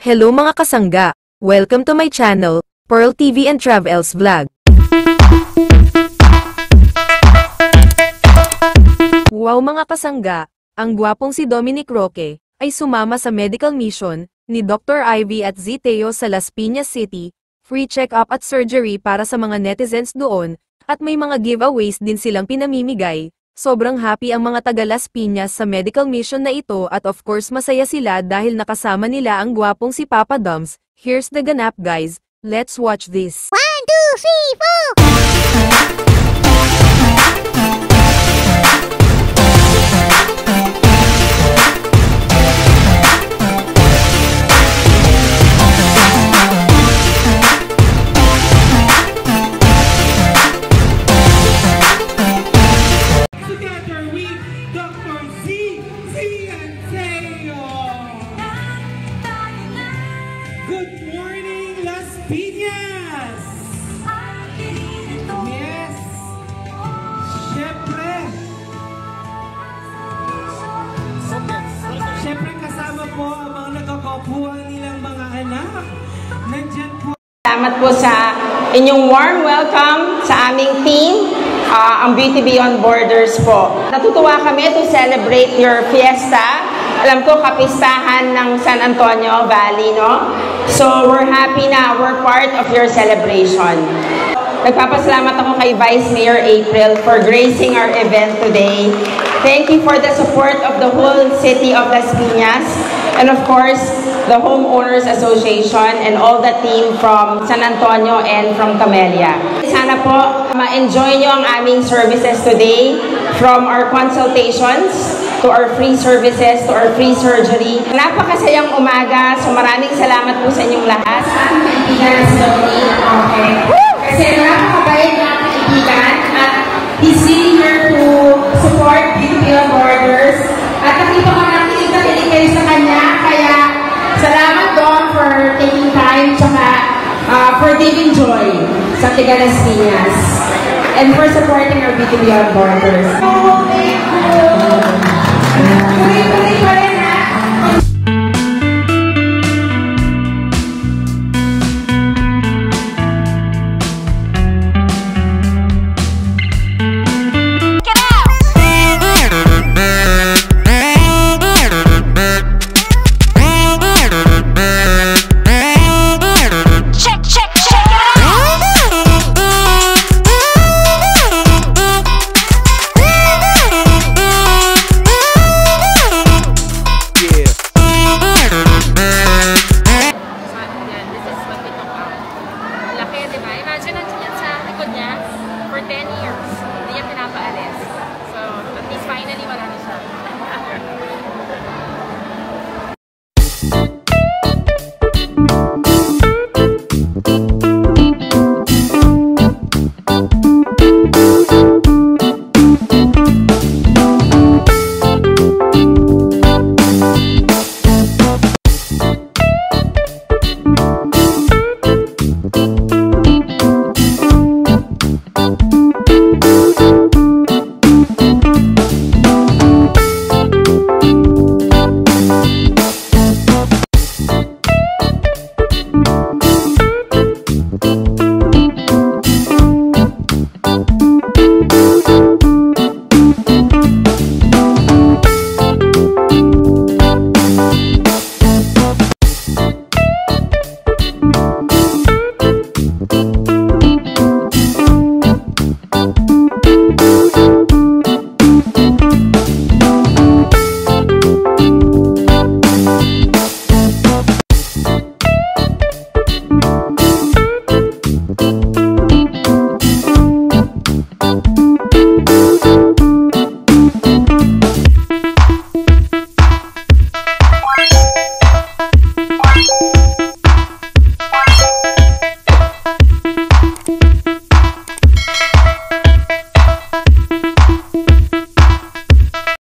Hello mga kasangga! Welcome to my channel, Pearl TV and Travels Vlog. Wow mga kasangga! Ang gwapong si Dominic Roque ay sumama sa medical mission ni Dr. Ivy at Ziteo sa Las Piñas City, free check-up at surgery para sa mga netizens doon, at may mga giveaways din silang pinamimigay. Sobrang happy ang mga taga Las Piñas sa medical mission na ito at of course masaya sila dahil nakasama nila ang gwapong si Papa Dums. Here's the ganap guys, let's watch this. 1, 2, 3, 4! Good morning, Las Piñas! Yes! Siyempre kasama po ang mga nagkakapuan nilang mga anak. Nandyan po. Salamat po sa inyong warm welcome sa aming team, ang Beauty Beyond Borders po. Natutuwa kami to celebrate your fiesta. Alam ko, kapistahan ng San Antonio Valley, no? So, we're happy na we're part of your celebration. Nagpapasalamat ako kay Vice Mayor April for gracing our event today. Thank you for the support of the whole city of Las Piñas, and of course, the Homeowners Association and all the team from San Antonio and from Camellia. Sana po ma-enjoy nyo ang aming services today, from our consultations to our free services, to our free surgery. Napakasayang umaga, so maraming salamat po sa inyong lahat. Sa ating kaibigan si Dominic Roque. Kasi napakabait na ating kaibigan at he's really here to support Beauty Beyond Borders. At nakita ko nakinig na kinig kayo sa kanya, kaya salamat Dom for taking time, tsaka for giving joy sa Tiga Las Piñas. And for supporting our Beauty Beyond Borders. Oh, thank you!